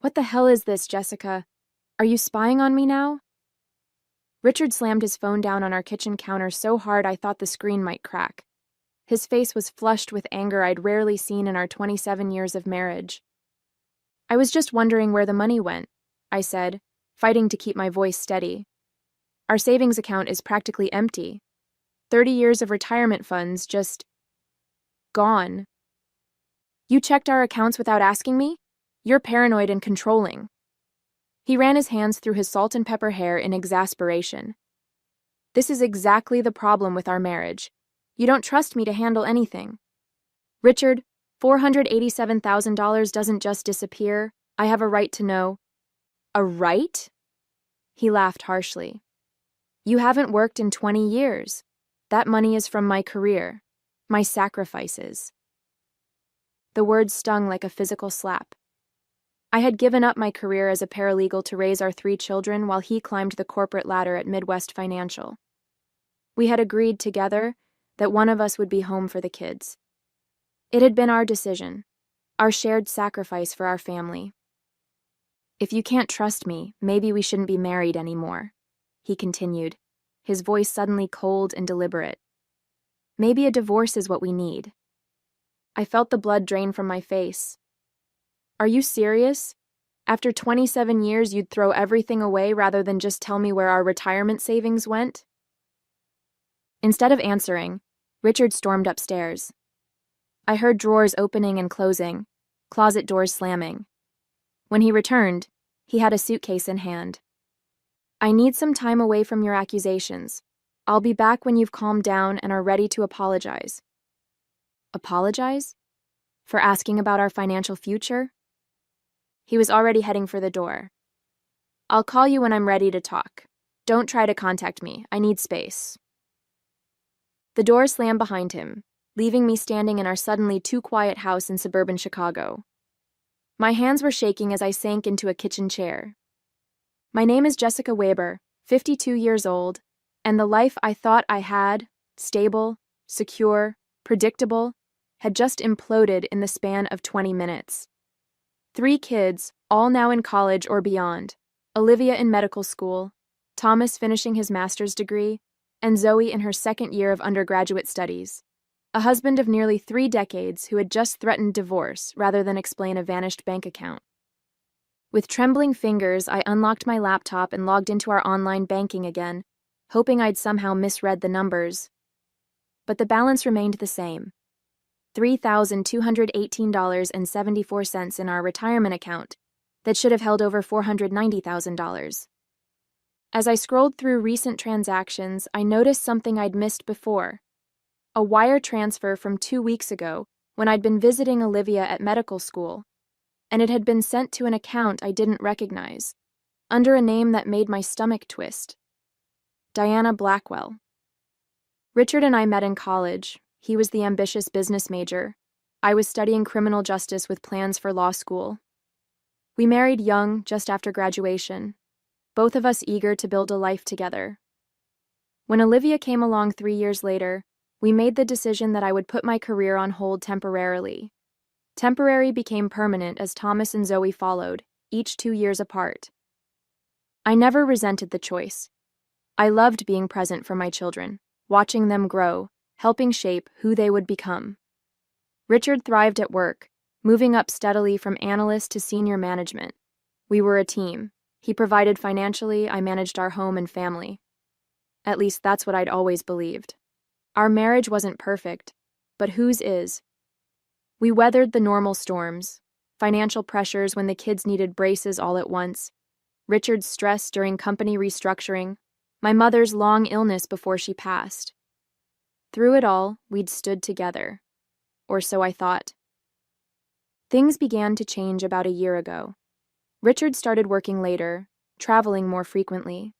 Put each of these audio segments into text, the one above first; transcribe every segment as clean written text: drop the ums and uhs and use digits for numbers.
What the hell is this, Jessica? Are you spying on me now? Richard slammed his phone down on our kitchen counter so hard I thought the screen might crack. His face was flushed with anger I'd rarely seen in our 27 years of marriage. I was just wondering where the money went, I said, fighting to keep my voice steady. Our savings account is practically empty. 30 years of retirement funds just gone. You checked our accounts without asking me? You're paranoid and controlling. He ran his hands through his salt and pepper hair in exasperation. This is exactly the problem with our marriage. You don't trust me to handle anything. Richard, $487,000 doesn't just disappear. I have a right to know. A right? He laughed harshly. You haven't worked in 20 years. That money is from my career, my sacrifices. The words stung like a physical slap. I had given up my career as a paralegal to raise our 3 children while he climbed the corporate ladder at Midwest Financial. We had agreed together that one of us would be home for the kids. It had been our decision, our shared sacrifice for our family. If you can't trust me, maybe we shouldn't be married anymore, he continued, his voice suddenly cold and deliberate. Maybe a divorce is what we need. I felt the blood drain from my face. Are you serious? After 27 years, you'd throw everything away rather than just tell me where our retirement savings went? Instead of answering, Richard stormed upstairs. I heard drawers opening and closing, closet doors slamming. When he returned, he had a suitcase in hand. I need some time away from your accusations. I'll be back when you've calmed down and are ready to apologize. Apologize? For asking about our financial future? He was already heading for the door. I'll call you when I'm ready to talk. Don't try to contact me. I need space. The door slammed behind him, leaving me standing in our suddenly too quiet house in suburban Chicago. My hands were shaking as I sank into a kitchen chair. My name is Jessica Weber, 52 years old, and the life I thought I had, stable, secure, predictable, had just imploded in the span of 20 minutes. 3 kids, all now in college or beyond, Olivia in medical school, Thomas finishing his master's degree, and Zoe in her 2nd year of undergraduate studies. A husband of nearly 3 decades who had just threatened divorce rather than explain a vanished bank account. With trembling fingers, I unlocked my laptop and logged into our online banking again, hoping I'd somehow misread the numbers. But the balance remained the same. $3,218.74 in our retirement account that should have held over $490,000. As I scrolled through recent transactions, I noticed something I'd missed before. A wire transfer from 2 weeks ago when I'd been visiting Olivia at medical school, and it had been sent to an account I didn't recognize, under a name that made my stomach twist. Diana Blackwell. Richard and I met in college. He was the ambitious business major. I was studying criminal justice with plans for law school. We married young, just after graduation, both of us eager to build a life together. When Olivia came along 3 years later, we made the decision that I would put my career on hold temporarily. Temporary became permanent as Thomas and Zoe followed, each 2 years apart. I never resented the choice. I loved being present for my children, watching them grow, helping shape who they would become. Richard thrived at work, moving up steadily from analyst to senior management. We were a team. He provided financially, I managed our home and family. At least that's what I'd always believed. Our marriage wasn't perfect, but whose is? We weathered the normal storms, financial pressures when the kids needed braces all at once, Richard's stress during company restructuring, my mother's long illness before she passed. Through it all, we'd stood together. Or so I thought. Things began to change about a year ago. Richard started working later, traveling more frequently.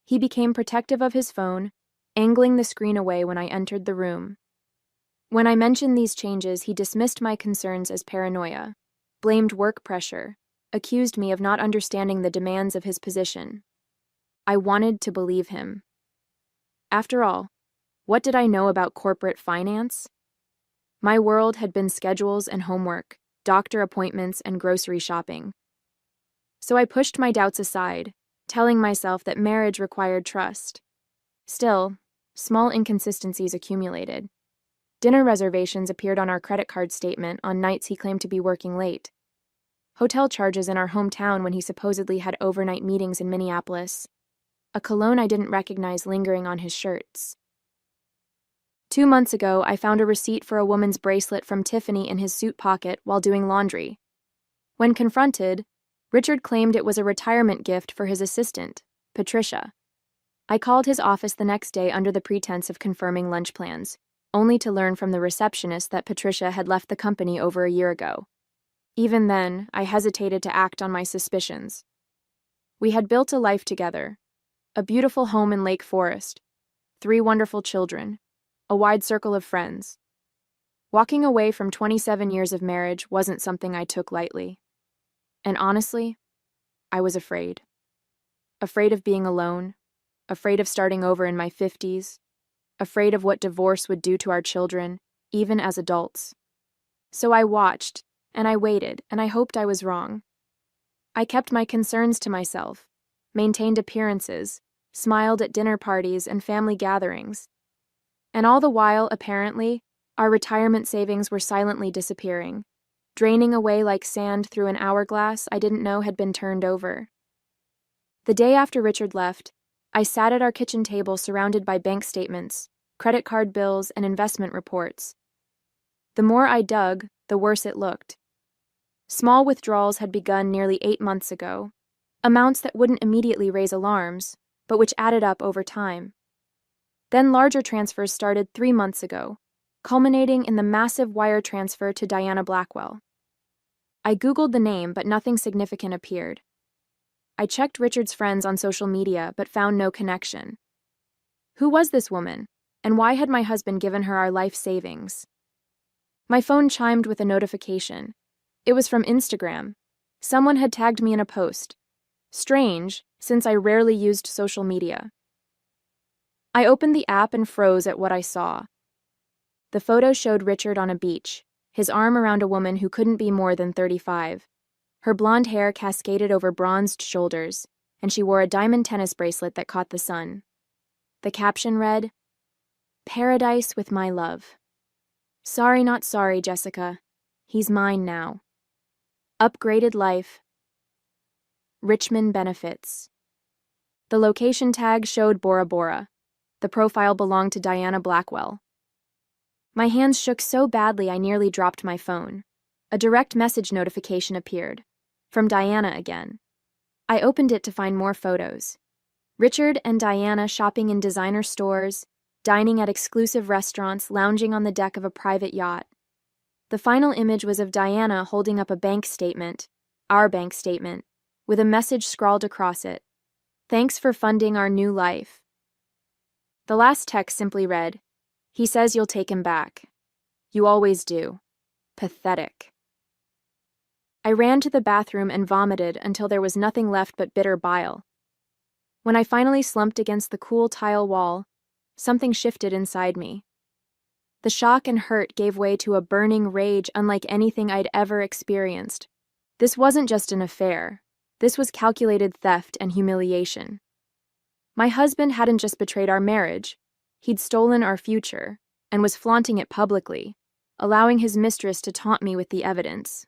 He became protective of his phone, angling the screen away when I entered the room. When I mentioned these changes, he dismissed my concerns as paranoia, blamed work pressure, accused me of not understanding the demands of his position. I wanted to believe him. After all, what did I know about corporate finance? My world had been schedules and homework, doctor appointments and grocery shopping. So I pushed my doubts aside, telling myself that marriage required trust. Still, small inconsistencies accumulated. Dinner reservations appeared on our credit card statement on nights he claimed to be working late. Hotel charges in our hometown when he supposedly had overnight meetings in Minneapolis. A cologne I didn't recognize lingering on his shirts. 2 months ago, I found a receipt for a woman's bracelet from Tiffany in his suit pocket while doing laundry. When confronted, Richard claimed it was a retirement gift for his assistant, Patricia. I called his office the next day under the pretense of confirming lunch plans, only to learn from the receptionist that Patricia had left the company over a year ago. Even then, I hesitated to act on my suspicions. We had built a life together, a beautiful home in Lake Forest, 3 wonderful children, a wide circle of friends. Walking away from 27 years of marriage wasn't something I took lightly. And honestly, I was afraid. Afraid of being alone, afraid of starting over in my 50s, afraid of what divorce would do to our children, even as adults. So I watched, and I waited, and I hoped I was wrong. I kept my concerns to myself, maintained appearances, smiled at dinner parties and family gatherings. And all the while, apparently, our retirement savings were silently disappearing, draining away like sand through an hourglass I didn't know had been turned over. The day after Richard left, I sat at our kitchen table surrounded by bank statements, credit card bills, and investment reports. The more I dug, the worse it looked. Small withdrawals had begun nearly 8 months ago, amounts that wouldn't immediately raise alarms, but which added up over time. Then larger transfers started 3 months ago, culminating in the massive wire transfer to Diana Blackwell. I Googled the name, but nothing significant appeared. I checked Richard's friends on social media, but found no connection. Who was this woman, and why had my husband given her our life savings? My phone chimed with a notification. It was from Instagram. Someone had tagged me in a post. Strange, since I rarely used social media. I opened the app and froze at what I saw. The photo showed Richard on a beach, his arm around a woman who couldn't be more than 35. Her blonde hair cascaded over bronzed shoulders, and she wore a diamond tennis bracelet that caught the sun. The caption read, "Paradise with my love. Sorry not sorry, Jessica. He's mine now. Upgraded life. Richmond benefits." The location tag showed Bora Bora. The profile belonged to Diana Blackwell. My hands shook so badly I nearly dropped my phone. A direct message notification appeared. From Diana again. I opened it to find more photos. Richard and Diana shopping in designer stores, dining at exclusive restaurants, lounging on the deck of a private yacht. The final image was of Diana holding up a bank statement, our bank statement, with a message scrawled across it. "Thanks for funding our new life." The last text simply read, "He says you'll take him back. You always do. Pathetic." I ran to the bathroom and vomited until there was nothing left but bitter bile. When I finally slumped against the cool tile wall, something shifted inside me. The shock and hurt gave way to a burning rage unlike anything I'd ever experienced. This wasn't just an affair. This was calculated theft and humiliation. My husband hadn't just betrayed our marriage. He'd stolen our future, and was flaunting it publicly, allowing his mistress to taunt me with the evidence.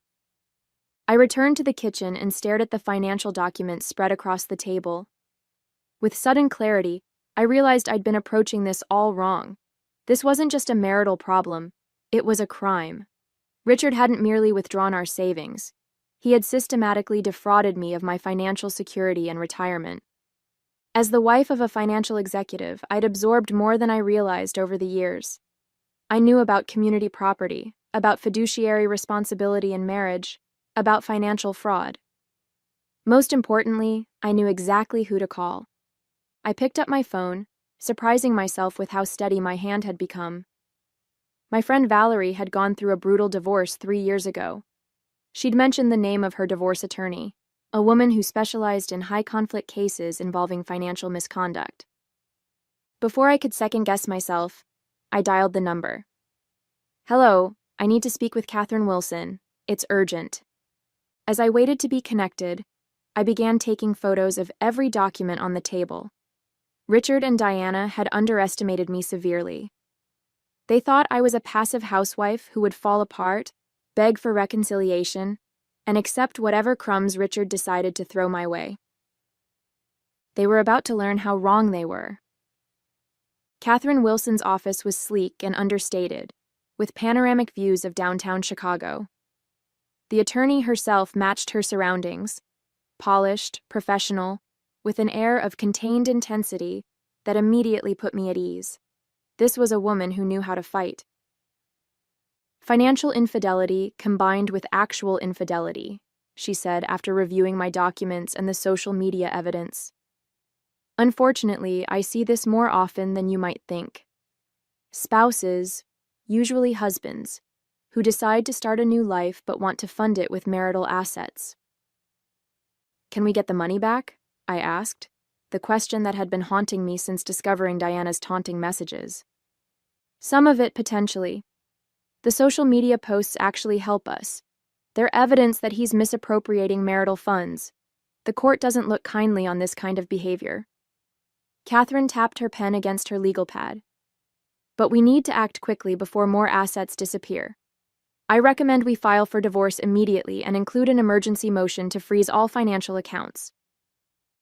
I returned to the kitchen and stared at the financial documents spread across the table. With sudden clarity, I realized I'd been approaching this all wrong. This wasn't just a marital problem, it was a crime. Richard hadn't merely withdrawn our savings. He had systematically defrauded me of my financial security and retirement. As the wife of a financial executive, I'd absorbed more than I realized over the years. I knew about community property, about fiduciary responsibility in marriage, about financial fraud. Most importantly, I knew exactly who to call. I picked up my phone, surprising myself with how steady my hand had become. My friend Valerie had gone through a brutal divorce 3 years ago. She'd mentioned the name of her divorce attorney, a woman who specialized in high-conflict cases involving financial misconduct. Before I could second-guess myself, I dialed the number. "Hello, I need to speak with Catherine Wilson. It's urgent." As I waited to be connected, I began taking photos of every document on the table. Richard and Diana had underestimated me severely. They thought I was a passive housewife who would fall apart, beg for reconciliation, and accept whatever crumbs Richard decided to throw my way. They were about to learn how wrong they were. Catherine Wilson's office was sleek and understated, with panoramic views of downtown Chicago. The attorney herself matched her surroundings, polished, professional, with an air of contained intensity that immediately put me at ease. This was a woman who knew how to fight. Financial infidelity combined with actual infidelity, she said after reviewing my documents and the social media evidence. Unfortunately, I see this more often than you might think. Spouses, usually husbands, who decide to start a new life but want to fund it with marital assets. Can we get the money back? I asked, the question that had been haunting me since discovering Diana's taunting messages. Some of it potentially. The social media posts actually help us. They're evidence that he's misappropriating marital funds. The court doesn't look kindly on this kind of behavior. Catherine tapped her pen against her legal pad. But we need to act quickly before more assets disappear. I recommend we file for divorce immediately and include an emergency motion to freeze all financial accounts.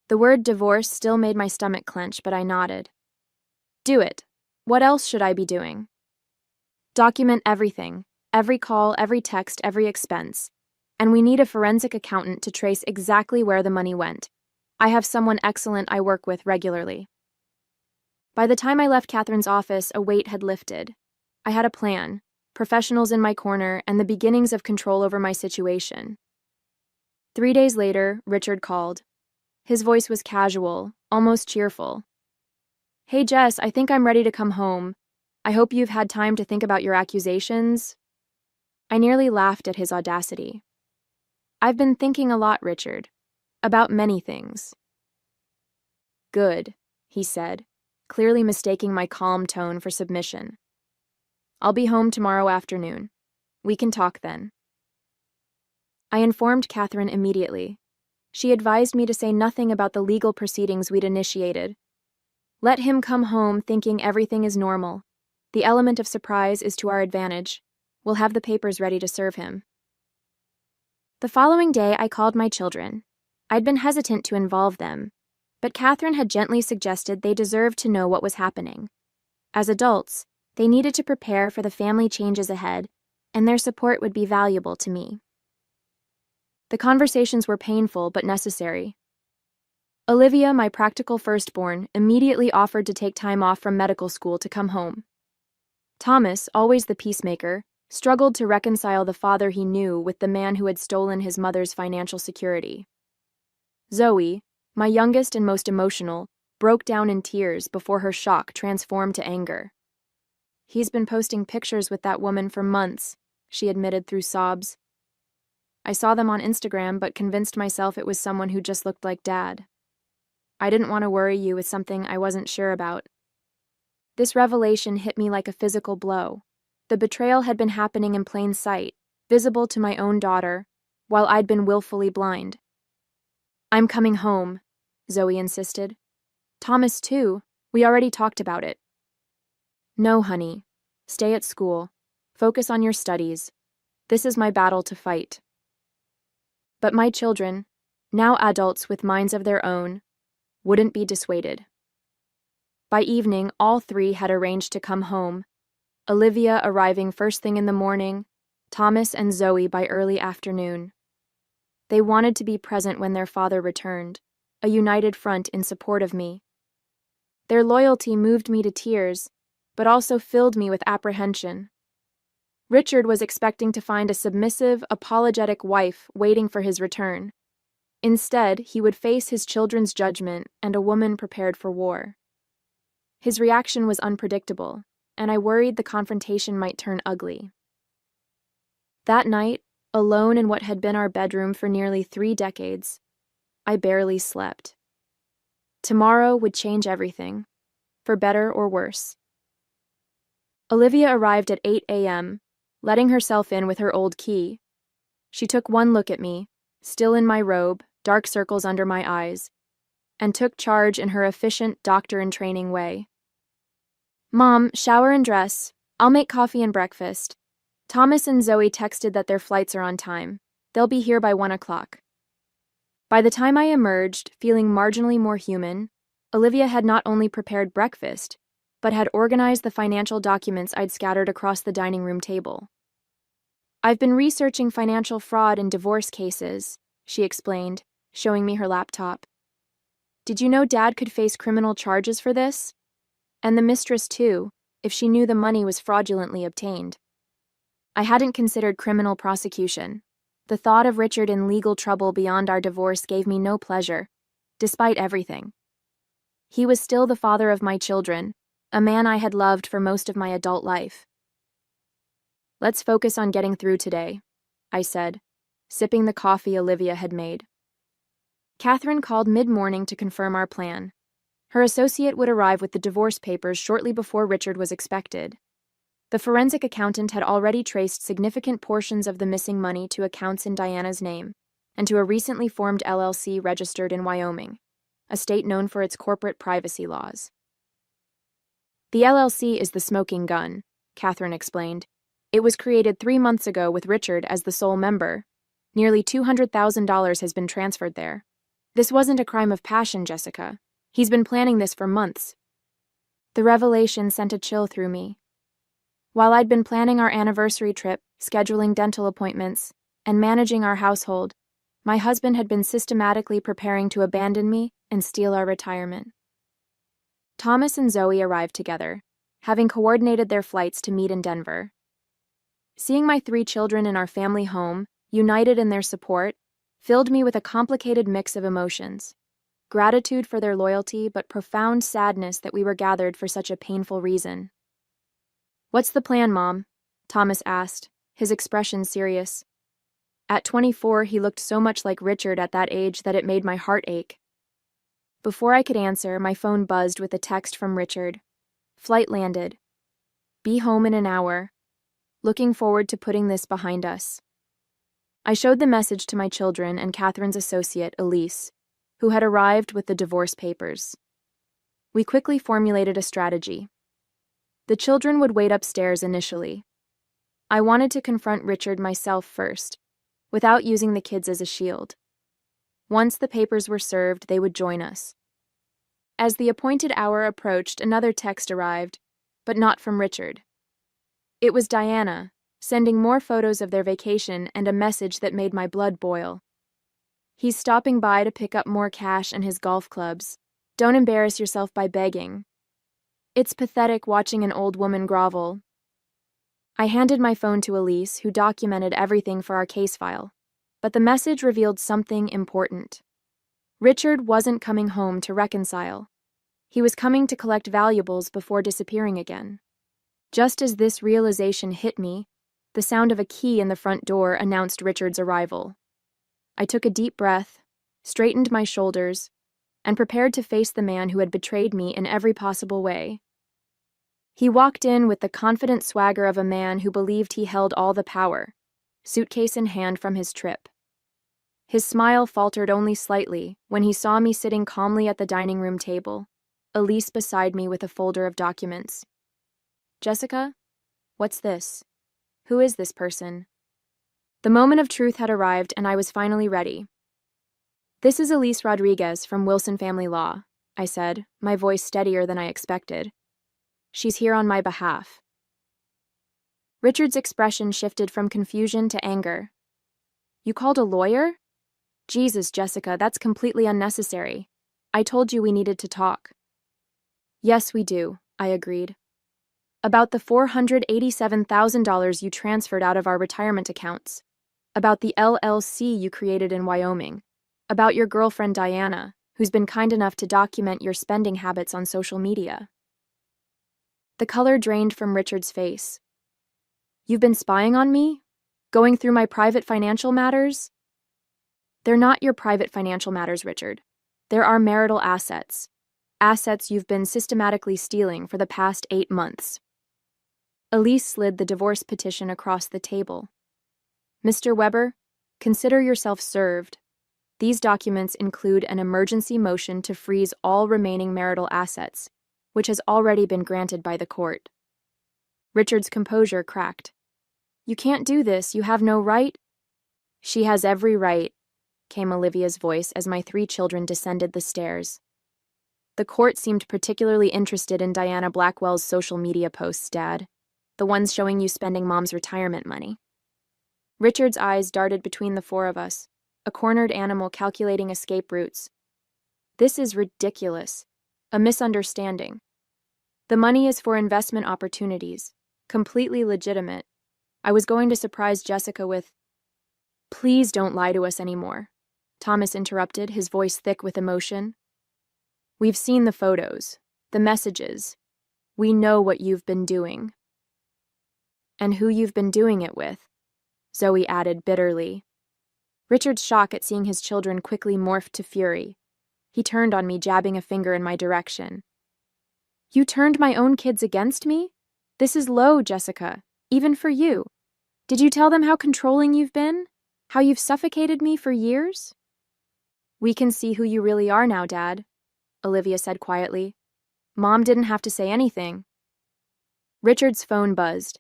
The word divorce still made my stomach clench, but I nodded. Do it. What else should I be doing? Document everything, every call, every text, every expense. And we need a forensic accountant to trace exactly where the money went. I have someone excellent I work with regularly. By the time I left Catherine's office, a weight had lifted. I had a plan, professionals in my corner, and the beginnings of control over my situation. 3 days later, Richard called. His voice was casual, almost cheerful. Hey Jess, I think I'm ready to come home. I hope you've had time to think about your accusations. I nearly laughed at his audacity. I've been thinking a lot, Richard. About many things. Good, he said, clearly mistaking my calm tone for submission. I'll be home tomorrow afternoon. We can talk then. I informed Catherine immediately. She advised me to say nothing about the legal proceedings we'd initiated. Let him come home thinking everything is normal. The element of surprise is to our advantage. We'll have the papers ready to serve him. The following day, I called my children. I'd been hesitant to involve them, but Catherine had gently suggested they deserved to know what was happening. As adults, they needed to prepare for the family changes ahead, and their support would be valuable to me. The conversations were painful but necessary. Olivia, my practical firstborn, immediately offered to take time off from medical school to come home. Thomas, always the peacemaker, struggled to reconcile the father he knew with the man who had stolen his mother's financial security. Zoe, my youngest and most emotional, broke down in tears before her shock transformed to anger. He's been posting pictures with that woman for months, she admitted through sobs. I saw them on Instagram but convinced myself it was someone who just looked like Dad. I didn't want to worry you with something I wasn't sure about. This revelation hit me like a physical blow. The betrayal had been happening in plain sight, visible to my own daughter, while I'd been willfully blind. I'm coming home, Zoe insisted. Thomas, too. We already talked about it. No, honey. Stay at school. Focus on your studies. This is my battle to fight. But my children, now adults with minds of their own, wouldn't be dissuaded. By evening, all three had arranged to come home, Olivia arriving first thing in the morning, Thomas and Zoe by early afternoon. They wanted to be present when their father returned, a united front in support of me. Their loyalty moved me to tears, but also filled me with apprehension. Richard was expecting to find a submissive, apologetic wife waiting for his return. Instead, he would face his children's judgment and a woman prepared for war. His reaction was unpredictable, and I worried the confrontation might turn ugly. That night, alone in what had been our bedroom for nearly 3 decades, I barely slept. Tomorrow would change everything, for better or worse. Olivia arrived at 8 a.m., letting herself in with her old key. She took one look at me, still in my robe, dark circles under my eyes, and took charge in her efficient doctor-in-training way. "Mom, shower and dress. I'll make coffee and breakfast. Thomas and Zoe texted that their flights are on time. They'll be here by 1 o'clock. By the time I emerged, feeling marginally more human, Olivia had not only prepared breakfast, but had organized the financial documents I'd scattered across the dining room table. "I've been researching financial fraud and divorce cases," she explained, showing me her laptop. "Did you know Dad could face criminal charges for this? And the mistress, too, if she knew the money was fraudulently obtained." I hadn't considered criminal prosecution. The thought of Richard in legal trouble beyond our divorce gave me no pleasure, despite everything. He was still the father of my children, a man I had loved for most of my adult life. "Let's focus on getting through today," I said, sipping the coffee Olivia had made. Catherine called mid-morning to confirm our plan. Her associate would arrive with the divorce papers shortly before Richard was expected. The forensic accountant had already traced significant portions of the missing money to accounts in Diana's name and to a recently formed LLC registered in Wyoming, a state known for its corporate privacy laws. "The LLC is the smoking gun," Catherine explained. "It was created 3 months ago with Richard as the sole member. Nearly $200,000 has been transferred there. This wasn't a crime of passion, Jessica. He's been planning this for months." The revelation sent a chill through me. While I'd been planning our anniversary trip, scheduling dental appointments, and managing our household, my husband had been systematically preparing to abandon me and steal our retirement. Thomas and Zoe arrived together, having coordinated their flights to meet in Denver. Seeing my 3 children in our family home, united in their support, filled me with a complicated mix of emotions. Gratitude for their loyalty, but profound sadness that we were gathered for such a painful reason. "What's the plan, Mom?" Thomas asked, his expression serious. At 24, he looked so much like Richard at that age that it made my heart ache. Before I could answer, my phone buzzed with a text from Richard. "Flight landed. Be home in an hour. Looking forward to putting this behind us." I showed the message to my children and Catherine's associate, Elise, who had arrived with the divorce papers. We quickly formulated a strategy. The children would wait upstairs initially. I wanted to confront Richard myself first, without using the kids as a shield. Once the papers were served, they would join us. As the appointed hour approached, another text arrived, but not from Richard. It was Diana, sending more photos of their vacation and a message that made my blood boil. "He's stopping by to pick up more cash and his golf clubs. Don't embarrass yourself by begging." It's pathetic watching an old woman grovel. I handed my phone to Elise, who documented everything for our case file, but the message revealed something important. Richard wasn't coming home to reconcile. He was coming to collect valuables before disappearing again. Just as this realization hit me, the sound of a key in the front door announced Richard's arrival. I took a deep breath, straightened my shoulders, and prepared to face the man who had betrayed me in every possible way. He walked in with the confident swagger of a man who believed he held all the power, suitcase in hand from his trip. His smile faltered only slightly when he saw me sitting calmly at the dining room table, Elise beside me with a folder of documents. "Jessica, what's this? Who is this person?" The moment of truth had arrived, and I was finally ready. "This is Elise Rodriguez from Wilson Family Law," I said, my voice steadier than I expected. "She's here on my behalf." Richard's expression shifted from confusion to anger. "You called a lawyer? Jesus, Jessica, that's completely unnecessary. I told you we needed to talk." "Yes, we do," I agreed. "About the $487,000 you transferred out of our retirement accounts. About the LLC you created in Wyoming. About your girlfriend Diana, who's been kind enough to document your spending habits on social media." The color drained from Richard's face. "You've been spying on me? Going through my private financial matters?" "They're not your private financial matters, Richard. They're our marital assets. Assets you've been systematically stealing for the past 8 months. Elise slid the divorce petition across the table. "Mr. Weber, consider yourself served." These documents include an emergency motion to freeze all remaining marital assets, which has already been granted by the court. Richard's composure cracked. You can't do this, you have no right. She has every right, came Olivia's voice as my 3 children descended the stairs. The court seemed particularly interested in Diana Blackwell's social media posts, Dad, the ones showing you spending Mom's retirement money. Richard's eyes darted between the 4 of us, a cornered animal calculating escape routes. This is ridiculous, a misunderstanding. The money is for investment opportunities, completely legitimate. I was going to surprise Jessica with, "Please don't lie to us anymore," Thomas interrupted, his voice thick with emotion. "We've seen the photos, the messages. We know what you've been doing." "And who you've been doing it with," Zoe added bitterly. Richard's shock at seeing his children quickly morphed to fury. He turned on me, jabbing a finger in my direction. "You turned my own kids against me? This is low, Jessica, even for you. Did you tell them how controlling you've been? How you've suffocated me for years?" "We can see who you really are now, Dad," Olivia said quietly. "Mom didn't have to say anything." Richard's phone buzzed.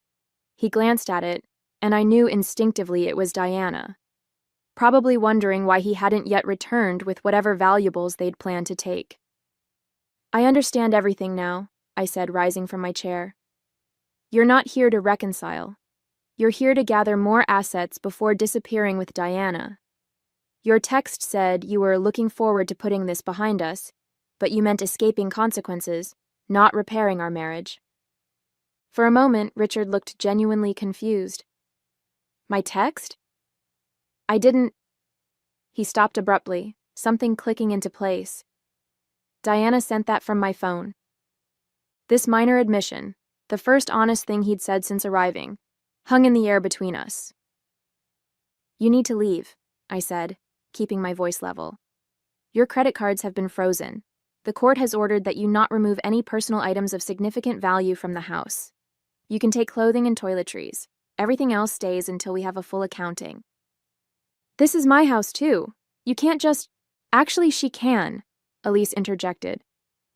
He glanced at it, and I knew instinctively it was Diana, probably wondering why he hadn't yet returned with whatever valuables they'd planned to take. "I understand everything now," I said, rising from my chair. "You're not here to reconcile. You're here to gather more assets before disappearing with Diana. Your text said you were looking forward to putting this behind us, but you meant escaping consequences, not repairing our marriage." For a moment, Richard looked genuinely confused. "My text? I didn't—" He stopped abruptly, something clicking into place. "Diana sent that from my phone." This minor admission, the first honest thing he'd said since arriving, hung in the air between us. "You need to leave," I said, keeping my voice level. "Your credit cards have been frozen. The court has ordered that you not remove any personal items of significant value from the house. You can take clothing and toiletries. Everything else stays until we have a full accounting." "This is my house, too. You can't just—" "Actually, she can," Elise interjected.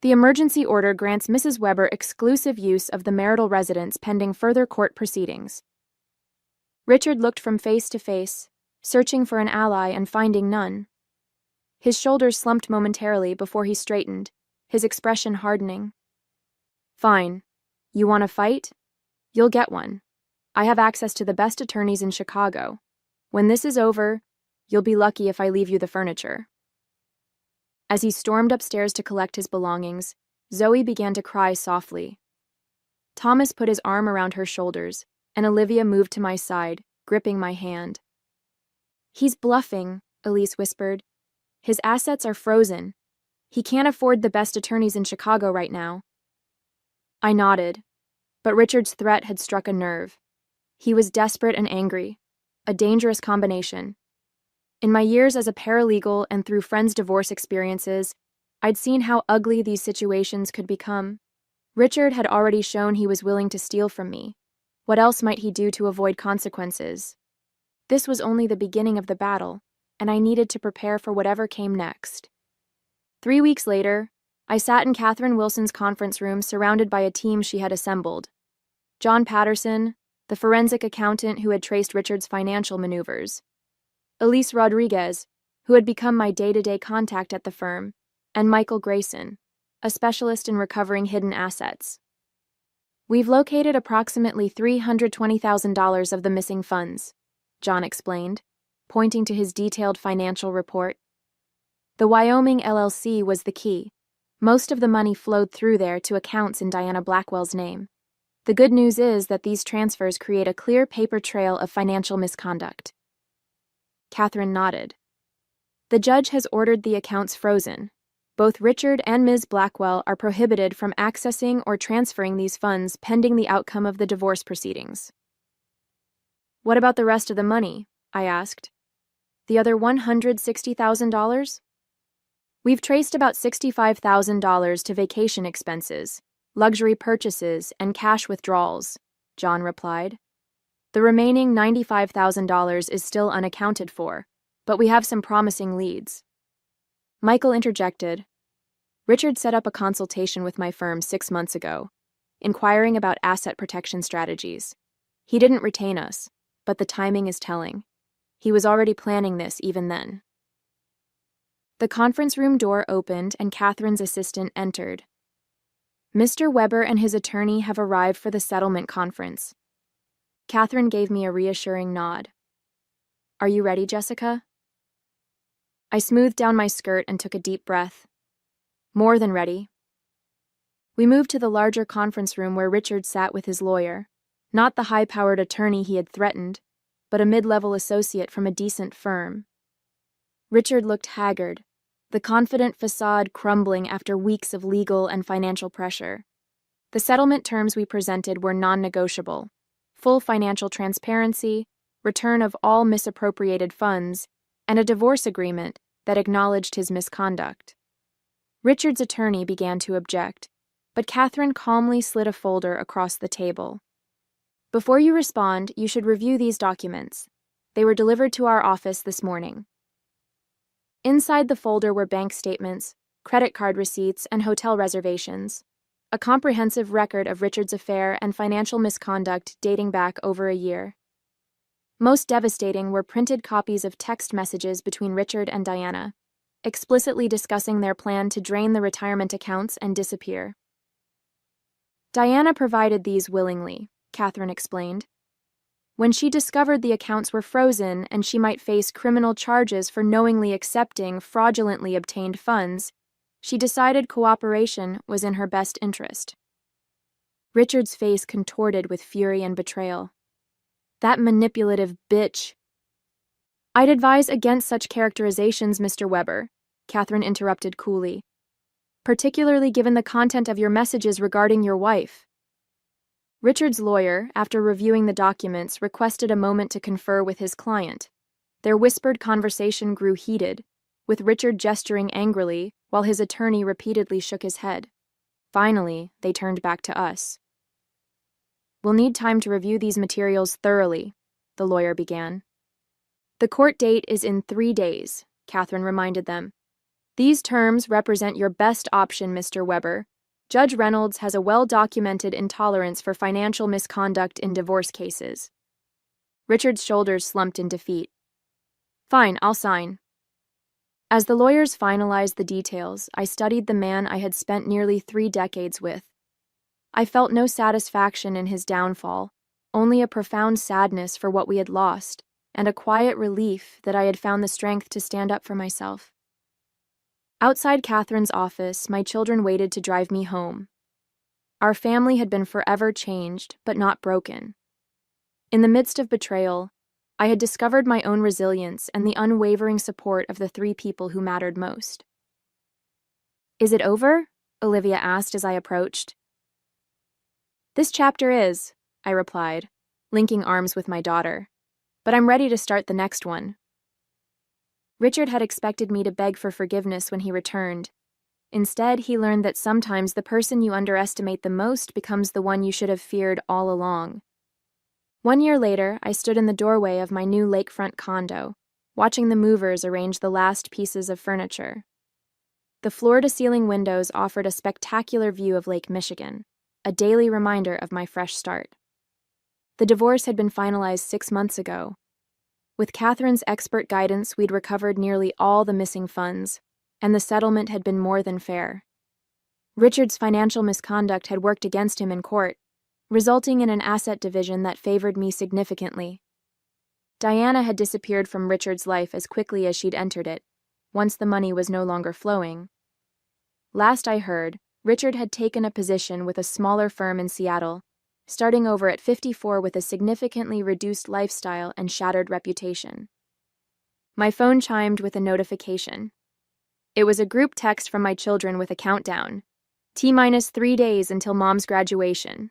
"The emergency order grants Mrs. Weber exclusive use of the marital residence pending further court proceedings." Richard looked from face to face, searching for an ally and finding none. His shoulders slumped momentarily before he straightened, his expression hardening. "Fine. You want to fight? You'll get one. I have access to the best attorneys in Chicago. When this is over, you'll be lucky if I leave you the furniture." As he stormed upstairs to collect his belongings, Zoe began to cry softly. Thomas put his arm around her shoulders, and Olivia moved to my side, gripping my hand. "He's bluffing," Elise whispered. "His assets are frozen. He can't afford the best attorneys in Chicago right now." I nodded, but Richard's threat had struck a nerve. He was desperate and angry, a dangerous combination. In my years as a paralegal and through friends' divorce experiences, I'd seen how ugly these situations could become. Richard had already shown he was willing to steal from me. What else might he do to avoid consequences? This was only the beginning of the battle, and I needed to prepare for whatever came next. 3 weeks later, I sat in Catherine Wilson's conference room surrounded by a team she had assembled. John Patterson, the forensic accountant who had traced Richard's financial maneuvers. Elise Rodriguez, who had become my day-to-day contact at the firm, and Michael Grayson, a specialist in recovering hidden assets. "We've located approximately $320,000 of the missing funds," John explained, pointing to his detailed financial report. "The Wyoming LLC was the key. Most of the money flowed through there to accounts in Diana Blackwell's name. The good news is that these transfers create a clear paper trail of financial misconduct." Catherine nodded. "The judge has ordered the accounts frozen. Both Richard and Ms. Blackwell are prohibited from accessing or transferring these funds pending the outcome of the divorce proceedings." "What about the rest of the money?" I asked. "The other $160,000? "We've traced about $65,000 to vacation expenses, luxury purchases, and cash withdrawals," John replied. "The remaining $95,000 is still unaccounted for, but we have some promising leads. Michael interjected. Richard set up a consultation with my firm 6 months ago, inquiring about asset protection strategies. He didn't retain us, but the timing is telling. He was already planning this even then. The conference room door opened and Catherine's assistant entered. Mr. Weber and his attorney have arrived for the settlement conference. Catherine gave me a reassuring nod. Are you ready, Jessica? I smoothed down my skirt and took a deep breath. More than ready. We moved to the larger conference room where Richard sat with his lawyer, not the high-powered attorney he had threatened, but a mid-level associate from a decent firm. Richard looked haggard, the confident facade crumbling after weeks of legal and financial pressure. The settlement terms we presented were non-negotiable: full financial transparency, return of all misappropriated funds, and a divorce agreement that acknowledged his misconduct. Richard's attorney began to object, but Catherine calmly slid a folder across the table. Before you respond, you should review these documents. They were delivered to our office this morning. Inside the folder were bank statements, credit card receipts, and hotel reservations, a comprehensive record of Richard's affair and financial misconduct dating back over a year. Most devastating were printed copies of text messages between Richard and Diana, explicitly discussing their plan to drain the retirement accounts and disappear. Diana provided these willingly, Catherine explained. When she discovered the accounts were frozen and she might face criminal charges for knowingly accepting fraudulently obtained funds, she decided cooperation was in her best interest. Richard's face contorted with fury and betrayal. That manipulative bitch. I'd advise against such characterizations, Mr. Weber, Catherine interrupted coolly, particularly given the content of your messages regarding your wife. Richard's lawyer, after reviewing the documents, requested a moment to confer with his client. Their whispered conversation grew heated, with Richard gesturing angrily while his attorney repeatedly shook his head. Finally, they turned back to us. We'll need time to review these materials thoroughly, the lawyer began. The court date is in 3 days, Catherine reminded them. These terms represent your best option, Mr. Weber. Judge Reynolds has a well-documented intolerance for financial misconduct in divorce cases. Richard's shoulders slumped in defeat. Fine, I'll sign. As the lawyers finalized the details, I studied the man I had spent nearly 3 decades with. I felt no satisfaction in his downfall, only a profound sadness for what we had lost, and a quiet relief that I had found the strength to stand up for myself. Outside Catherine's office, my children waited to drive me home. Our family had been forever changed, but not broken. In the midst of betrayal, I had discovered my own resilience and the unwavering support of the 3 people who mattered most. Is it over? Olivia asked as I approached. This chapter is, I replied, linking arms with my daughter, but I'm ready to start the next one. Richard had expected me to beg for forgiveness when he returned. Instead, he learned that sometimes the person you underestimate the most becomes the one you should have feared all along. 1 year later, I stood in the doorway of my new lakefront condo, watching the movers arrange the last pieces of furniture. The floor-to-ceiling windows offered a spectacular view of Lake Michigan, a daily reminder of my fresh start. The divorce had been finalized 6 months ago. With Catherine's expert guidance, we'd recovered nearly all the missing funds, and the settlement had been more than fair. Richard's financial misconduct had worked against him in court, resulting in an asset division that favored me significantly. Diana had disappeared from Richard's life as quickly as she'd entered it, once the money was no longer flowing. Last I heard, Richard had taken a position with a smaller firm in Seattle, starting over at 54 with a significantly reduced lifestyle and shattered reputation. My phone chimed with a notification. It was a group text from my children with a countdown. T-3 days until Mom's graduation.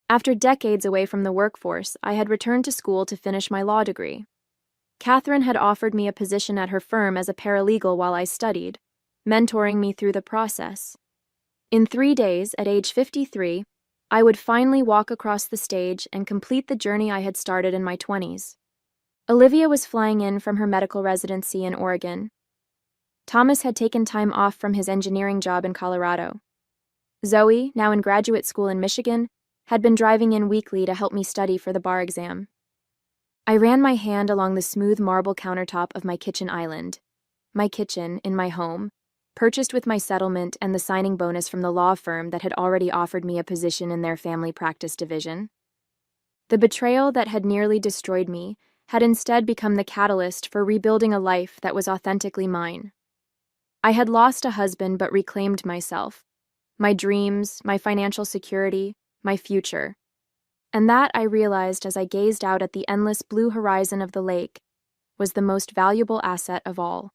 After decades away from the workforce, I had returned to school to finish my law degree. Catherine had offered me a position at her firm as a paralegal while I studied, mentoring me through the process. In 3 days, at age 53, I would finally walk across the stage and complete the journey I had started in my 20s. Olivia was flying in from her medical residency in Oregon. Thomas had taken time off from his engineering job in Colorado. Zoe, now in graduate school in Michigan, had been driving in weekly to help me study for the bar exam. I ran my hand along the smooth marble countertop of my kitchen island. My kitchen, in my home, purchased with my settlement and the signing bonus from the law firm that had already offered me a position in their family practice division. The betrayal that had nearly destroyed me had instead become the catalyst for rebuilding a life that was authentically mine. I had lost a husband but reclaimed myself, my dreams, my financial security, my future. And that, I realized as I gazed out at the endless blue horizon of the lake, was the most valuable asset of all.